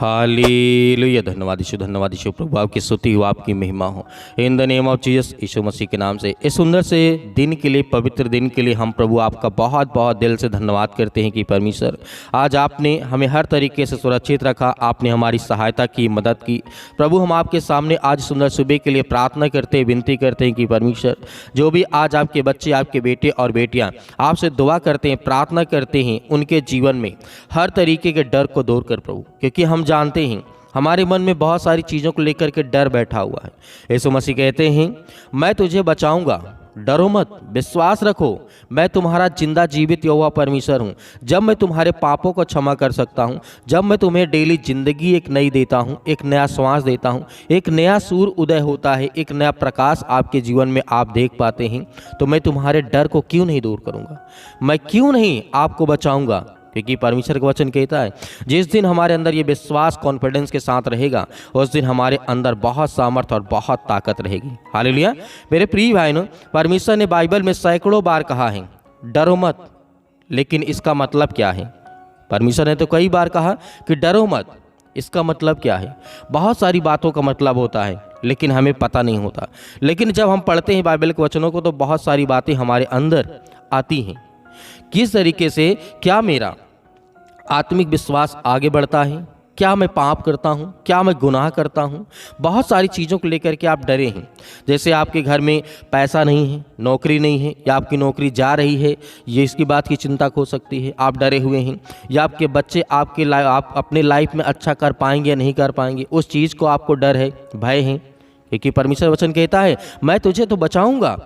Hallelujah. धन्यवाद यीशु प्रभु, आपकी स्तुति हो, आपकी महिमा हो। In the name of Jesus, Yeshu Masih के नाम से इस सुंदर से दिन के लिए, पवित्र दिन के लिए हम प्रभु आपका बहुत बहुत दिल से धन्यवाद करते हैं कि परमेश्वर आज आपने हमें हर तरीके से सुरक्षित रखा, आपने हमारी सहायता की, मदद की। प्रभु हम आपके सामने आज सुंदर सुबह के लिए प्रार्थना करते हैं, विनती करते हैं कि परमेश्वर जो भी आज आपके बच्चे, आपके बेटे और बेटियाँ आपसे दुआ करते हैं, प्रार्थना करते हैं, उनके जीवन में हर तरीके के डर को दूर कर प्रभु, क्योंकि हम जानते हैं हमारे मन में बहुत सारी चीज़ों को लेकर के डर बैठा हुआ है। यीशु मसीह कहते हैं मैं तुझे बचाऊंगा, डरो मत, विश्वास रखो, मैं तुम्हारा जिंदा जीवित यहोवा परमेश्वर हूँ। जब मैं तुम्हारे पापों को क्षमा कर सकता हूँ, जब मैं तुम्हें डेली जिंदगी एक नई देता हूँ, एक नया श्वास देता हूँ, एक नया सूर्य उदय होता है, एक नया प्रकाश आपके जीवन में आप देख पाते हैं, तो मैं तुम्हारे डर को क्यों नहीं दूर करूँगा, मैं क्यों नहीं आपको बचाऊँगा। क्योंकि परमेश्वर का वचन कहता है जिस दिन हमारे अंदर ये विश्वास, कॉन्फिडेंस के साथ रहेगा, उस दिन हमारे अंदर बहुत सामर्थ और बहुत ताकत रहेगी। हालेलुया। मेरे प्रिय भाइयों, परमेश्वर ने बाइबल में सैकड़ों बार कहा है डरो मत, लेकिन इसका मतलब क्या है? परमेश्वर ने तो कई बार कहा कि डरो मत, इसका मतलब क्या है? बहुत सारी बातों का मतलब होता है, लेकिन हमें पता नहीं होता। लेकिन जब हम पढ़ते हैं बाइबल के वचनों को, तो बहुत सारी बातें हमारे अंदर आती हैं। किस तरीके से, क्या मेरा आत्मिक विश्वास आगे बढ़ता है, क्या मैं पाप करता हूँ, क्या मैं गुनाह करता हूँ। बहुत सारी चीज़ों को लेकर के आप डरे हैं। जैसे आपके घर में पैसा नहीं है, नौकरी नहीं है, या आपकी नौकरी जा रही है, ये इसकी बात की चिंता हो सकती है, आप डरे हुए हैं। या आपके बच्चे आप अपने लाइफ में अच्छा कर पाएंगे या नहीं कर पाएंगे, उस चीज़ को आपको डर है, भय है। क्योंकि परमेश्वर वचन कहता है मैं तुझे तो बचाऊँगा,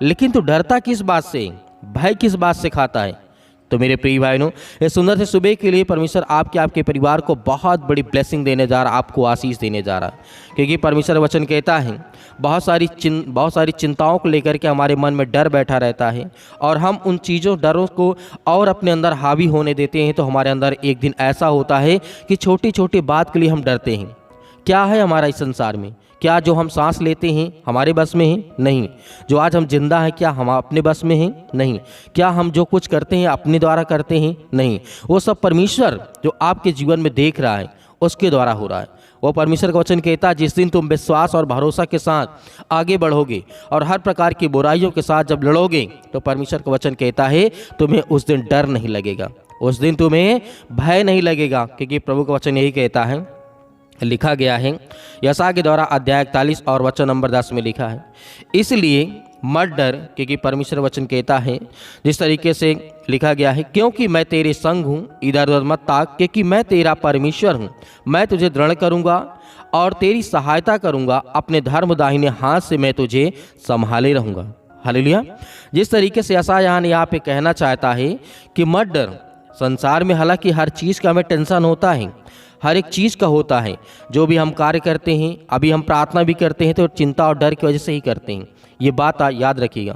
लेकिन तू डरता किस बात से, भय किस बात से खाता है? तो मेरे प्रिय भाइयों, इस सुंदर से सुबह के लिए परमेश्वर आपके परिवार को बहुत बड़ी ब्लेसिंग देने जा रहा, आपको आशीष देने जा रहा। क्योंकि परमेश्वर वचन कहता है बहुत सारी चिंताओं को लेकर के हमारे मन में डर बैठा रहता है, और हम उन डरों को और अपने अंदर हावी होने देते हैं। तो हमारे अंदर एक दिन ऐसा होता है कि छोटी छोटी बात के लिए हम डरते हैं। क्या है हमारा इस संसार में? क्या जो हम सांस लेते हैं हमारे बस में है? नहीं। जो आज हम जिंदा हैं, क्या हम अपने बस में हैं? नहीं। क्या हम जो कुछ करते हैं अपने द्वारा करते हैं? नहीं। वो सब परमेश्वर जो आपके जीवन में देख रहा है, उसके द्वारा हो रहा है। वो परमेश्वर का वचन कहता है जिस दिन तुम विश्वास और भरोसा के साथ आगे बढ़ोगे और हर प्रकार की बुराइयों के साथ जब लड़ोगे, तो परमेश्वर का वचन कहता है तुम्हें उस दिन डर नहीं लगेगा, उस दिन तुम्हें भय नहीं लगेगा। क्योंकि प्रभु का वचन यही कहता है, लिखा गया है यशायाह के द्वारा अध्याय 41 और वचन नंबर 10 में लिखा है, इसलिए मत डर। क्योंकि परमेश्वर वचन कहता है जिस तरीके से लिखा गया है, क्योंकि मैं तेरे संग हूँ, इधर उधर मत ताक, क्योंकि मैं तेरा परमेश्वर हूँ, मैं तुझे दृढ़ करूँगा और तेरी सहायता करूँगा, अपने धर्म दाहिने हाथ से मैं तुझे संभाले रहूँगा। हालेलुया। जिस तरीके से यशायाह यहाँ पे कहना चाहता है कि मत डर। संसार में हालांकि हर चीज़ का हमें टेंशन होता है, हर एक चीज़ का होता है। जो भी हम कार्य करते हैं, अभी हम प्रार्थना भी करते हैं, तो चिंता और डर की वजह से ही करते हैं। ये बात याद रखिएगा,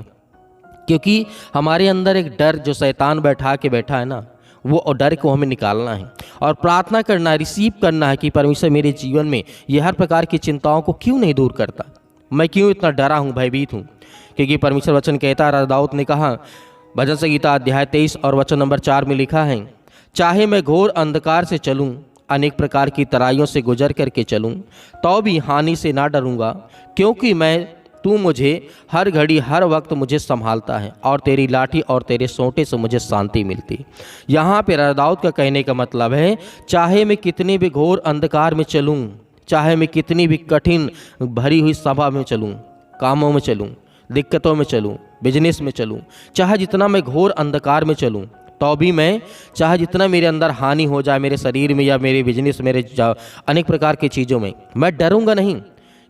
क्योंकि हमारे अंदर एक डर जो शैतान बैठा है ना, वो डर को हमें निकालना है और प्रार्थना करना, रिसीव करना है कि परमेश्वर मेरे जीवन में ये हर प्रकार की चिंताओं को क्यों नहीं दूर करता, मैं क्यों इतना डरा हूँ, भयभीत हूँ। क्योंकि परमेश्वर वचन कहता है, दाऊद ने कहा भजन संहिता अध्याय 23 और वचन नंबर 4 में लिखा है, चाहे मैं घोर अंधकार से चलूँ, अनेक प्रकार की तराइयों से गुजर करके चलूं, तो भी हानि से ना डरूंगा, क्योंकि तू मुझे हर घड़ी हर वक्त मुझे संभालता है, और तेरी लाठी और तेरे सोंटे से मुझे शांति मिलती। यहाँ पे दाऊद का कहने का मतलब है, चाहे मैं कितने भी घोर अंधकार में चलूँ, चाहे मैं कितनी भी कठिन भरी हुई सभा में चलूँ, कामों में चलूँ, दिक्कतों में चलूँ, बिजनेस में चलूँ, चाहे जितना मैं घोर अंधकार में चलूँ, तो भी मैं, चाहे जितना मेरे अंदर हानि हो जाए, मेरे शरीर में या मेरे बिजनेस, मेरे अनेक प्रकार की चीज़ों में, मैं डरूंगा नहीं।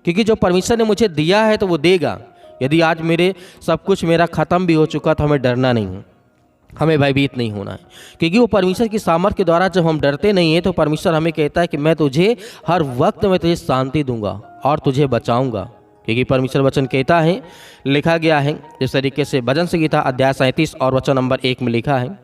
क्योंकि जो परमेश्वर ने मुझे दिया है तो वो देगा। यदि आज मेरे सब कुछ मेरा ख़त्म भी हो चुका, तो हमें डरना नहीं है, हमें भयभीत नहीं होना है। क्योंकि वो परमेश्वर की सामर्थ के द्वारा जब हम डरते नहीं हैं, तो परमेश्वर हमें कहता है कि मैं तुझे हर वक्त में तुझे शांति दूंगा और तुझे बचाऊँगा। क्योंकि परमेश्वर वचन कहता है, लिखा गया है इस तरीके से, भजन संहिता अध्याय 37 और वचन नंबर 1 में लिखा है,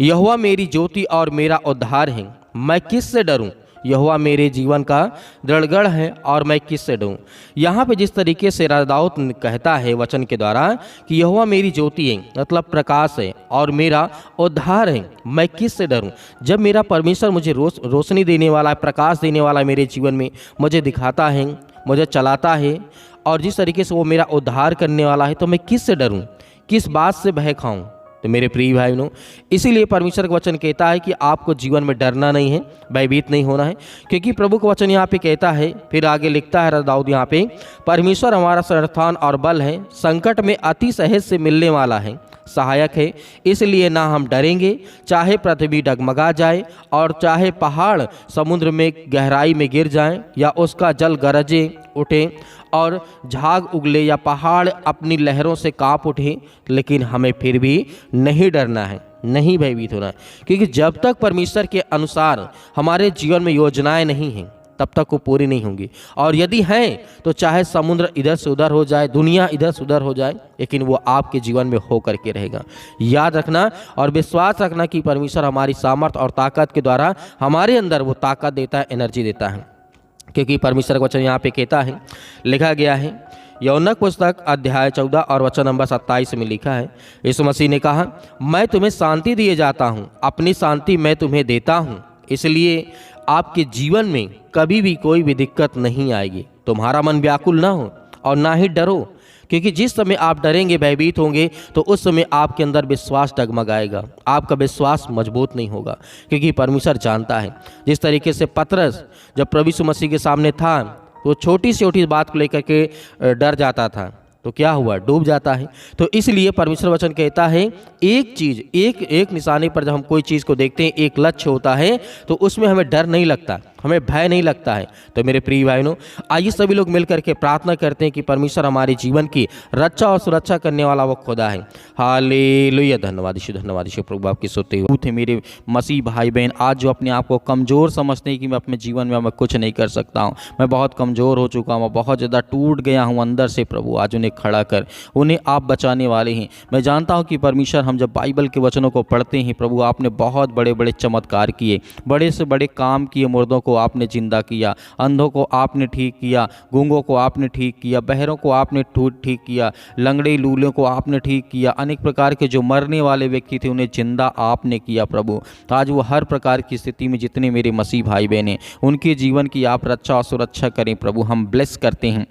यहोवा मेरी ज्योति और मेरा उद्धार है, मैं किससे डरूं? यहोवा मेरे जीवन का दृढ़गढ़ है और मैं किससे डरूं। यहाँ पे जिस तरीके से राजा दाऊद कहता है वचन के द्वारा कि यहोवा मेरी ज्योति है, मतलब प्रकाश है, और मेरा उद्धार है, मैं किससे डरूं। जब मेरा परमेश्वर मुझे रोशनी देने वाला है, प्रकाश देने वाला है, मेरे जीवन में मुझे दिखाता है, मुझे चलाता है, और जिस तरीके से वो मेरा उद्धार करने वाला है, तो मैं किससे डरूं, किस बात से भय खाऊं। तो मेरे प्रिय भाई बहनों, इसीलिए परमेश्वर का वचन कहता है कि आपको जीवन में डरना नहीं है, भयभीत नहीं होना है, क्योंकि प्रभु का वचन यहाँ पे कहता है, फिर आगे लिखता है राजा दाऊद यहाँ पे, परमेश्वर हमारा शरणस्थान और बल है, संकट में अति सहज से मिलने वाला है, सहायक है, इसलिए ना हम डरेंगे, चाहे पृथ्वी डगमगा जाए और चाहे पहाड़ समुद्र में गहराई में गिर जाएं, या उसका जल गरजे उठे और झाग उगले, या पहाड़ अपनी लहरों से कांप उठे, लेकिन हमें फिर भी नहीं डरना है, नहीं भयभीत होना है, क्योंकि जब तक परमेश्वर के अनुसार हमारे जीवन में योजनाएं नहीं हैं तब तक वो पूरी नहीं होंगी। और यदि हैं तो चाहे समुद्र इधर से उधर हो जाए, दुनिया इधर से उधर हो जाए, लेकिन वो आपके जीवन में हो करके रहेगा। याद रखना और विश्वास रखना कि परमेश्वर हमारी सामर्थ और ताकत के द्वारा हमारे अंदर वो ताकत देता है, एनर्जी देता है, क्योंकि परमेश्वर का वचन यहाँ पे कहता है, लिखा गया है, यौनक पुस्तक अध्याय 14 और वचन नंबर 27 में लिखा है, यीशु मसीह ने कहा, मैं तुम्हें शांति दिए जाता हूँ, अपनी शांति मैं तुम्हें देता हूँ, इसलिए आपके जीवन में कभी भी कोई भी दिक्कत नहीं आएगी। तुम्हारा मन व्याकुल ना हो और ना ही डरो, क्योंकि जिस समय आप डरेंगे, भयभीत होंगे, तो उस समय आपके अंदर विश्वास डगमगाएगा, आपका विश्वास मजबूत नहीं होगा, क्योंकि परमेश्वर जानता है। जिस तरीके से पतरस जब प्रभु यीशु मसीह के सामने था, तो छोटी से छोटी बात को लेकर के डर जाता था, तो क्या हुआ, डूब जाता है। तो इसलिए परमेश्वर वचन कहता है, एक चीज़, एक निशाने पर जब हम कोई चीज़ को देखते हैं, एक लक्ष्य होता है, तो उसमें हमें डर नहीं लगता, हमें भय नहीं लगता है। तो मेरे प्रिय भाइयों, आइए सभी लोग मिल करके प्रार्थना करते हैं कि परमेश्वर हमारे जीवन की रक्षा और सुरक्षा करने वाला वो खुदा है। हालेलुया, धन्यवाद यीशु, धन्यवाद यीशु। प्रभु आपकी स्तुति हो। थे मेरे मसीह भाई बहन, आज जो अपने आप को कमज़ोर समझते हैं कि मैं अपने जीवन में मैं कुछ नहीं कर सकता हूँ, मैं बहुत कमज़ोर हो चुका हूँ, बहुत ज़्यादा टूट गया हूँ अंदर से, प्रभु आज उन्हें खड़ा कर, उन्हें आप बचाने वाले हैं। मैं जानता हूँ कि परमेश्वर, हम जब बाइबल के वचनों को पढ़ते हैं, प्रभु आपने बहुत बड़े बड़े चमत्कार किए, बड़े से बड़े काम किए, मुर्दों को आपने जिंदा किया, अंधों को आपने ठीक किया, गूंगों को आपने ठीक किया, बहरों को आपने ठीक किया, लंगड़े लूलों को आपने ठीक किया, अनेक प्रकार के जो मरने वाले व्यक्ति थे उन्हें जिंदा आपने किया। प्रभु आज वो हर प्रकार की स्थिति में जितने मेरे मसीह भाई बहन हैं, उनके जीवन की आप रक्षा और सुरक्षा करें। प्रभु हम ब्लेस करते हैं,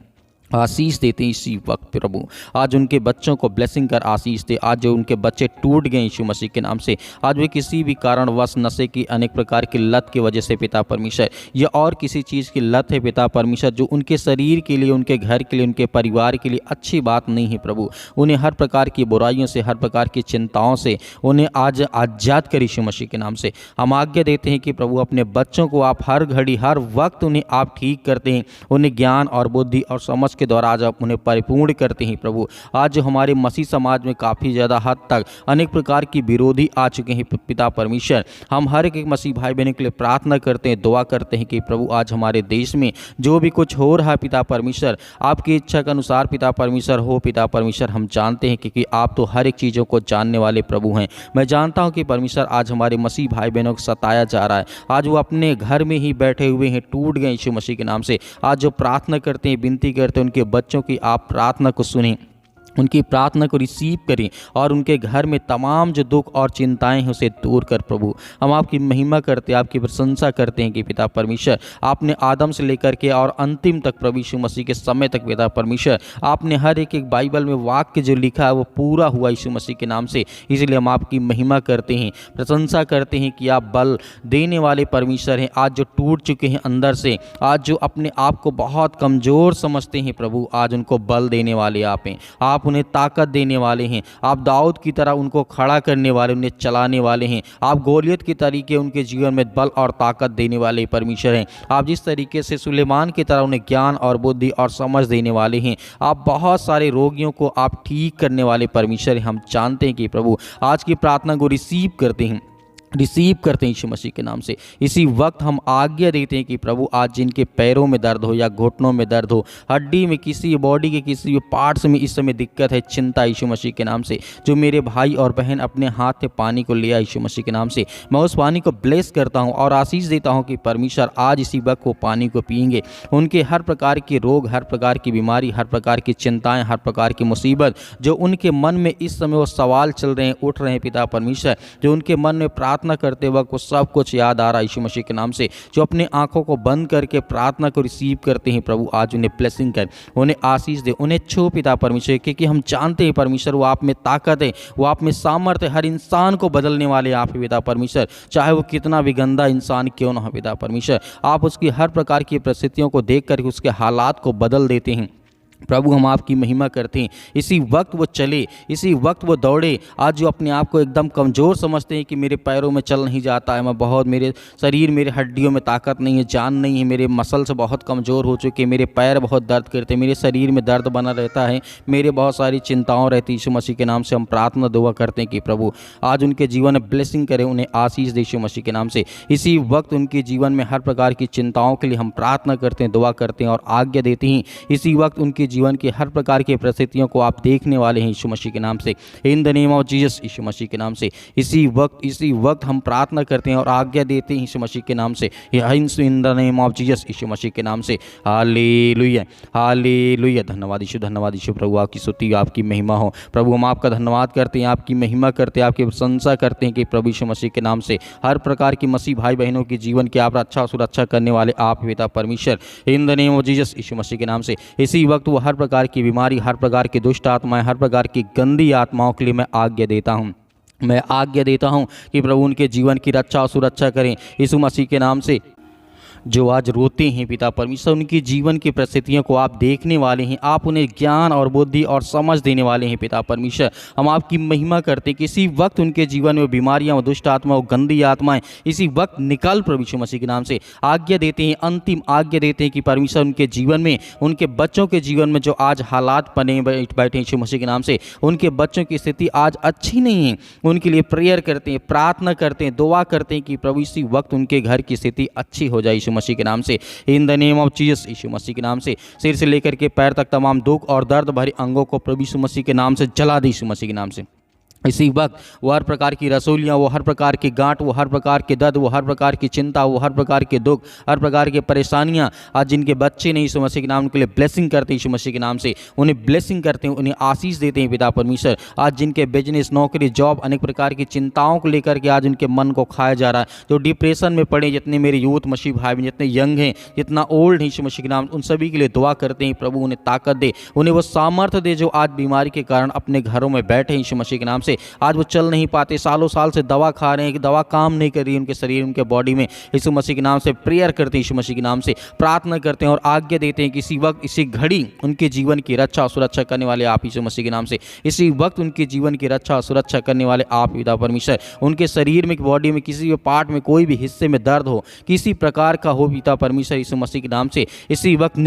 आशीष देते हैं इसी वक्त। प्रभु आज उनके बच्चों को ब्लेसिंग कर आशीष दे। आज जो उनके बच्चे टूट गए यीशु मसीह के नाम से, आज वे किसी भी कारणवश नशे की अनेक प्रकार की लत की वजह से पिता परमेश्वर, या और किसी चीज़ की लत है पिता परमेश्वर, जो उनके शरीर के लिए, उनके घर के लिए, उनके परिवार के लिए अच्छी बात नहीं है। प्रभु उन्हें हर प्रकार की बुराइयों से, हर प्रकार की चिंताओं से उन्हें आज आज़ाद कर यीशु मसीह के नाम से। हम आज्ञा देते हैं कि प्रभु अपने बच्चों को आप हर घड़ी हर वक्त उन्हें आप ठीक करते हैं, उन्हें ज्ञान और बुद्धि और समझ के द्वारा आज आप उन्हें परिपूर्ण करते हैं। प्रभु आज जो हमारे मसीह समाज में काफ़ी ज़्यादा हद तक अनेक प्रकार की विरोधी आ चुके हैं, पिता परमेश्वर हम हर एक मसीह भाई बहनों के लिए प्रार्थना करते हैं, दुआ करते हैं कि प्रभु आज हमारे देश में जो भी कुछ हो रहा है पिता परमेश्वर, आपकी इच्छा के अनुसार पिता परमेश्वर हो। पिता परमेश्वर हम जानते हैं क्योंकि आप तो हर एक चीज़ों को जानने वाले प्रभु हैं। मैं जानता हूँ कि परमेश्वर आज हमारे मसीह भाई बहनों को सताया जा रहा है, आज वो अपने घर में ही बैठे हुए हैं, टूट गए यीशु मसीह के नाम से। आज जो प्रार्थना करते हैं, विनती करते हैं, उनके बच्चों की आप प्रार्थना को सुनें, उनकी प्रार्थना को रिसीव करें और उनके घर में तमाम जो दुख और चिंताएं हैं उसे दूर कर। प्रभु हम आपकी महिमा करते हैं, आपकी प्रशंसा करते हैं कि पिता परमेश्वर आपने आदम से लेकर के और अंतिम तक प्रभु यीशु मसीह के समय तक पिता परमेश्वर आपने हर एक बाइबल में वाक्य जो लिखा है वो पूरा हुआ यीशु मसीह के नाम से। इसलिए हम आपकी महिमा करते हैं, प्रशंसा करते हैं कि आप बल देने वाले परमेश्वर हैं। आज जो टूट चुके हैं अंदर से, आज जो अपने आप को बहुत कमज़ोर समझते हैं, प्रभु आज उनको बल देने वाले आप हैं, आप उन्हें ताकत देने वाले हैं। आप दाऊद की तरह उनको खड़ा करने वाले, उन्हें चलाने वाले हैं। आप गोलियत के तरीके उनके जीवन में बल और ताकत देने वाले परमेश्वर हैं। आप जिस तरीके से सुलेमान की तरह उन्हें ज्ञान और बुद्धि और समझ देने वाले हैं, आप बहुत सारे रोगियों को आप ठीक करने वाले परमेश्वर हैं। हम जानते हैं कि प्रभु आज की प्रार्थना को रिसीव करते हैं, रिसीव करते हैं यीशु मसीह के नाम से। इसी वक्त हम आज्ञा देते हैं कि प्रभु आज जिनके पैरों में दर्द हो या घुटनों में दर्द हो, हड्डी में, किसी बॉडी के किसी भी पार्ट्स में इस समय दिक्कत है, चिंता, यीशु मसीह के नाम से, जो मेरे भाई और बहन अपने हाथ से पानी को लिया यीशु मसीह के नाम से, मैं उस पानी को ब्लेस करता हूँ और आशीष देता हूँ कि परमेश्वर आज इसी वक्त वो पानी को पिएंगे। उनके हर प्रकार के रोग, हर प्रकार की बीमारी, हर प्रकार की चिंताएँ, हर प्रकार की मुसीबत जो उनके मन में इस समय वो सवाल चल रहे हैं, उठ रहे हैं पिता परमेश्वर, जो उनके मन में प्रार्थना करते वक्त वो सब कुछ याद आ रहा है यीशु मसीह के नाम से, जो अपने आंखों को बंद करके प्रार्थना को रिसीव करते हैं प्रभु आज उन्हें ब्लेसिंग कर, उन्हें आशीष दे, उन्हें छू पिता परमेश्वर, क्योंकि हम जानते हैं परमेश्वर वो आप में ताकत है, वो आप में सामर्थ्य, हर इंसान को बदलने वाले आप ही पिता परमेश्वर, चाहे वो कितना भी गंदा इंसान क्यों ना हो पिता परमेश्वर, आप उसकी हर प्रकार की परिस्थितियों को देख कर उसके हालात को बदल देते हैं। प्रभु हम आपकी महिमा करते हैं। इसी वक्त वो चले, इसी वक्त वो दौड़े। आज जो अपने आप को एकदम कमज़ोर समझते हैं कि मेरे पैरों में चल नहीं जाता है, मैं बहुत, मेरे शरीर, मेरे हड्डियों में ताकत नहीं है, जान नहीं है, मेरे मसल से बहुत कमज़ोर हो चुके, मेरे पैर बहुत दर्द करते, मेरे शरीर में दर्द बना रहता है, मेरे बहुत सारी चिंताओं रहती। यीशु मसीह के नाम से हम प्रार्थना दुआ करते हैं कि प्रभु आज उनके जीवन में ब्लेसिंग करें, उन्हें आशीष दे यीशु मसीह के नाम से। इसी वक्त उनके जीवन में हर प्रकार की चिंताओं के लिए हम प्रार्थना करते हैं, दुआ करते हैं और आज्ञा देते हैं। इसी वक्त उनके जीवन की हर प्रकार की परिस्थितियों को आप देखने वाले हैं यीशु मसीह के नाम से, in the name of Jesus, Yeshu Masih के नाम से। इसी वक्त हम प्रार्थना करते हैं और आज्ञा देते हैं यीशु मसीह के नाम से, in the name of Jesus, Yeshu Masih के नाम से। Hallelujah, hallelujah. धन्यवाद यीशु, प्रभु आपकी स्तुति, आपकी महिमा हो। प्रभु हम आपका धन्यवाद करते हैं, आपकी महिमा करते हैं, आपकी प्रशंसा करते हैं कि प्रभु यीशु मसीह के नाम से हर प्रकार की मसीह भाई बहनों की जीवन की आप रक्षा सुरक्षा करने वाले आप पिता परमेश्वर, in the name of Jesus, Yeshu Masih के नाम से। इसी वक्त वो हर प्रकार की बीमारी, हर प्रकार की दुष्ट आत्माएं, हर प्रकार की गंदी आत्माओं के लिए मैं आज्ञा देता हूँ, मैं आज्ञा देता हूँ कि प्रभु उनके जीवन की रक्षा और सुरक्षा करें यीशु मसीह के नाम से। जो आज रोते हैं पिता परमेश्वर, उनकी जीवन की परिस्थितियों को आप देखने वाले हैं, आप उन्हें ज्ञान और बुद्धि और समझ देने वाले हैं पिता परमेश्वर। हम आपकी महिमा करते हैं कि इसी वक्त उनके जीवन में बीमारियां, दुष्ट आत्मा, गंदी आत्माएं इसी वक्त निकाल प्रभु यीशु मसीह के नाम से। आज्ञा देते हैं, अंतिम आज्ञा देते हैं कि परमेश्वर उनके जीवन में, उनके बच्चों के जीवन में जो आज हालात बने बैठे यीशु मसीह के नाम से, उनके बच्चों की स्थिति आज अच्छी नहीं है, उनके लिए प्रेयर करते हैं, प्रार्थना करते हैं, दुआ करते हैं कि प्रभु इसी वक्त उनके घर की स्थिति अच्छी हो जाए यीशु मसीह के नाम से, in the name of Jesus, Yeshu Masih के नाम से। सिर से लेकर के पैर तक तमाम दुख और दर्द भरे अंगों को प्रभु यीशु मसीह के नाम से जला दे यीशु मसीह के नाम से। इसी वक्त वो हर प्रकार की रसोलियाँ, वो हर प्रकार की गांठ, वो हर प्रकार के दर्द, वो हर प्रकार की चिंता, वो हर प्रकार के दुख, हर प्रकार की परेशानियाँ, आज जिनके बच्चे नहीं यीशु मसीह के नाम के लिए ब्लेसिंग करते हैं यीशु मसीह के नाम से, उन्हें ब्लेसिंग करते हैं, उन्हें आशीष देते हैं पिता परमेश्वर। आज जिनके बिजनेस, नौकरी, जॉब, अनेक प्रकार की चिंताओं को लेकर के आज उनके मन को खाया जा रहा है, जो डिप्रेशन में पड़े, जितने मेरे यूथ मसीह भाई, जितने यंग हैं, जितना ओल्ड है यीशु मसीह के नाम, उन सभी के लिए दुआ करते हैं प्रभु उन्हें ताकत दे, उन्हें वो सामर्थ्य दे जो आज बीमारी के कारण अपने घरों में बैठे हैं यीशु मसीह के नाम से। आज वो चल नहीं पाते, सालों साल से दवा खा रहे हैं, दवा काम नहीं कर रही उनके शरीर, उनके बॉडी में, यीशु मसीह के नाम से प्रेयर करते हैं, यीशु मसीह के नाम से प्रार्थना करते हैं और आज्ञा देते हैं कि इसी वक्त, इसी घड़ी उनके जीवन की रक्षा और सुरक्षा करने वाले आप यीशु मसीह के नाम से। इसी वक्त उनके जीवन की रक्षा और सुरक्षा करने वाले आप पिता परमेश्वर। उनके शरीर में, बॉडी में, किसी भी पार्ट में, कोई भी हिस्से में दर्द हो, किसी प्रकार का हो पिता परमेश्वर, यीशु मसीह के नाम से इसी वक्त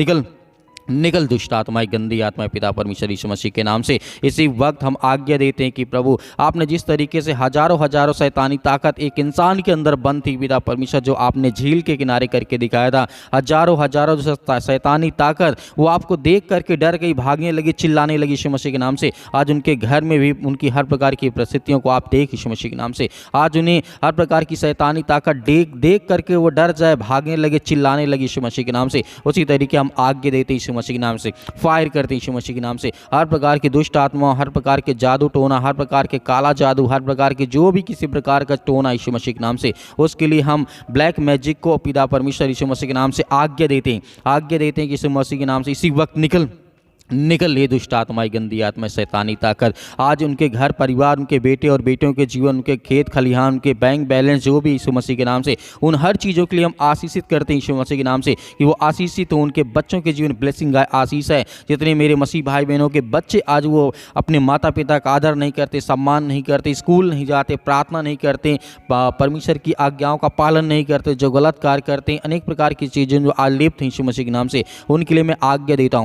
निकल दुष्ट आत्माएं, गंदी आत्माएं पिता परमेश्वर यीशु मसीह के नाम से। इसी वक्त हम आज्ञा देते हैं कि प्रभु आपने जिस तरीके से हजारों शैतानी ताकत एक इंसान के अंदर बंद थी पिता परमेश्वर, जो आपने झील के किनारे करके दिखाया था, हजारों शैतानी ताकत वो आपको देख करके डर गई, भागने लगी, चिल्लाने लगी यीशु मसीह के नाम से। आज उनके घर में भी उनकी हर प्रकार की परिस्थितियों को आप देख यीशु मसीह के नाम से। आज उन्हें हर प्रकार की शैतानी ताकत देख करके वो डर जाए, भागने लगे, चिल्लाने लगे यीशु मसीह के नाम से। उसी तरीके हम आज्ञा देते यीशु मसीह के नाम से, फायर करते यीशु मसीह के नाम से। हर प्रकार की दुष्ट आत्मा, हर प्रकार के जादू टोना, हर प्रकार के काला जादू, हर प्रकार के जो भी किसी प्रकार का टोना यीशु मसीह के नाम से, उसके लिए हम ब्लैक मैजिक को पिता परमेश्वर यीशु मसीह के नाम से आज्ञा देते हैं कि यीशु मसीह के नाम से इसी वक्त निकल ये दुष्ट आत्माएं, गंदी आत्माएं, शैतानी ताकत आज उनके घर परिवार, उनके बेटे और बेटियों के जीवन, उनके खेत खलिहान, उनके बैंक बैलेंस, जो भी यीशु मसीह के नाम से, उन हर चीज़ों के लिए हम आशीषित करते हैं यीशु मसीह के नाम से कि वो आशीषित हो, उनके बच्चों के जीवन ब्लेसिंग आशीष है। जितने मेरे मसीह भाई बहनों के बच्चे आज वो अपने माता पिता का आदर नहीं करते, सम्मान नहीं करते, स्कूल नहीं जाते, प्रार्थना नहीं करते, परमेश्वर की आज्ञाओं का पालन नहीं करते, जो गलत कार्य करते हैं, अनेक प्रकार की चीज़ें जो आज लिप्त हैं यीशु मसीह के नाम से, उनके लिए मैं आज्ञा देता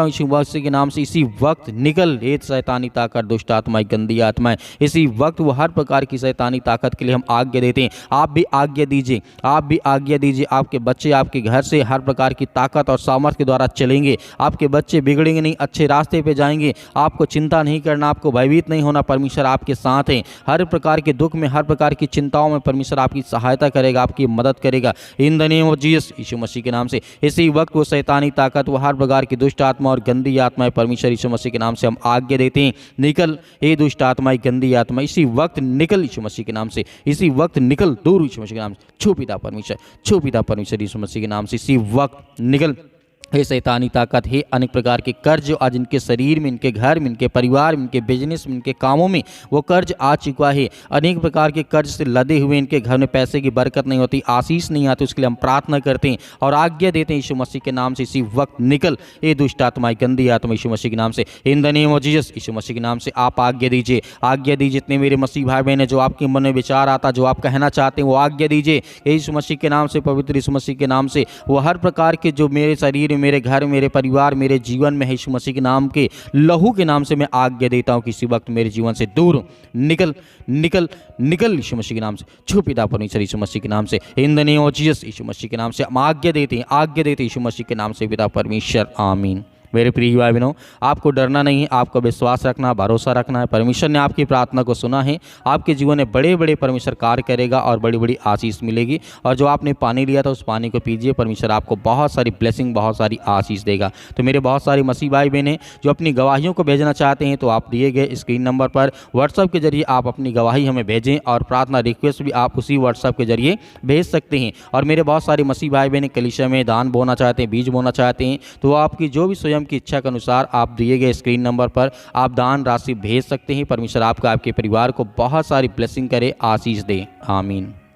हूँ यीशु मसीह के नाम से इसी वक्त निकल। हे शैतानी ताकत, दुष्ट आत्माएं, गंदी आत्माएं, इसी वक्त वो हर प्रकार की शैतानी ताकत के लिए हम आज्ञा देते हैं। आप भी आज्ञा दीजिए, आप भी आज्ञा दीजिए। आपके बच्चे आपके घर से हर प्रकार की ताकत और सामर्थ्य के द्वारा चलेंगे। आपके बच्चे बिगड़ेंगे नहीं, अच्छे रास्ते पे जाएंगे। आपको चिंता नहीं करना, आपको भयभीत नहीं होना। परमेश्वर आपके साथ है। हर प्रकार के दुख में, हर प्रकार की चिंताओं में परमेश्वर आपकी सहायता करेगा, आपकी मदद करेगा। In the name of Jesus, Yeshu Masih के नाम से इसी वक्त वो शैतानी ताकत, वो हर प्रकार की दुष्ट आत्मा और गंदी आत्माएं, परमेश्वर यीशु मसीह के नाम से हम आज्ञा देते हैं, निकल। ये दुष्ट आत्माएं, गंदी आत्मा इसी वक्त निकल यीशु मसीह के नाम से, इसी वक्त निकल दूर यीशु मसीह के नाम से। छू पिता परमेश्वर, छू पिता परमेश्वर यीशु मसीह के नाम से इसी वक्त निकल। हे शैतानी ताकत, हे अनेक प्रकार के कर्ज जो आज इनके शरीर में, इनके घर में, इनके परिवार में, इनके बिजनेस में, इनके कामों में वो कर्ज आ चुका है। अनेक प्रकार के कर्ज से लदे हुए इनके घर में पैसे की बरकत नहीं होती, आशीष नहीं आती। उसके लिए हम प्रार्थना करते हैं और आज्ञा देते हैं यीशु मसीह के नाम से इसी वक्त निकल। ये दुष्ट आत्माएं, गंदी आत्मा यीशु मसीह के नाम से, in the name of Jesus, Yeshu Masih के नाम से आप आज्ञा दीजिए, आज्ञा दीजिए। इतने मेरे मसीह भाई बहन, जो आपके मन में विचार आता, जो आप कहना चाहते हैं, वो आज्ञा दीजिए यीशु मसीह के नाम से, पवित्र यीशु मसीह के नाम से। वो हर प्रकार के जो मेरे शरीर, मेरे घर, मेरे परिवार, मेरे जीवन में है, यीशु मसीह के नाम के लहू के नाम से मैं आज्ञा देता हूं, किसी वक्त मेरे जीवन से दूर निकल, निकल, निकल यीशु मसीह के नाम से। छू पिता परमेश्वर यीशु मसीह के नाम से, in the name of Jesus, Yeshu Masih के नाम से हम आज्ञा देते हैं, आज्ञा देते हैं यीशु मसीह के नाम से पिता परमेश्वर, आमीन। मेरे प्रिय भाई बहनों, आपको डरना नहीं है, आपको विश्वास रखना, भरोसा रखना है। परमेश्वर ने आपकी प्रार्थना को सुना है। आपके जीवन में बड़े बड़े परमेश्वर कार्य करेगा और बड़ी बड़ी आशीष मिलेगी। और जो आपने पानी लिया था उस पानी को पीजिए, परमेश्वर आपको बहुत सारी ब्लेसिंग, बहुत सारी आशीष देगा। तो मेरे बहुत सारे मसीह भाई बहन हैं जो अपनी गवाहियों को भेजना चाहते हैं, तो आप दिए गए स्क्रीन नंबर पर व्हाट्सएप के जरिए आप अपनी गवाही हमें भेजें और प्रार्थना रिक्वेस्ट भी आप उसी व्हाट्सएप के जरिए भेज सकते हैं। और मेरे बहुत सारे मसीह भाई बहन कलीसिया में दान बोना चाहते हैं, बीज बोना चाहते हैं, तो आपकी जो भी स्वयं की इच्छा के अनुसार आप दिए गए स्क्रीन नंबर पर आप दान राशि भेज सकते हैं। परमेश्वर आपका, आपके परिवार को बहुत सारी ब्लेसिंग करे, आशीष दे, आमीन।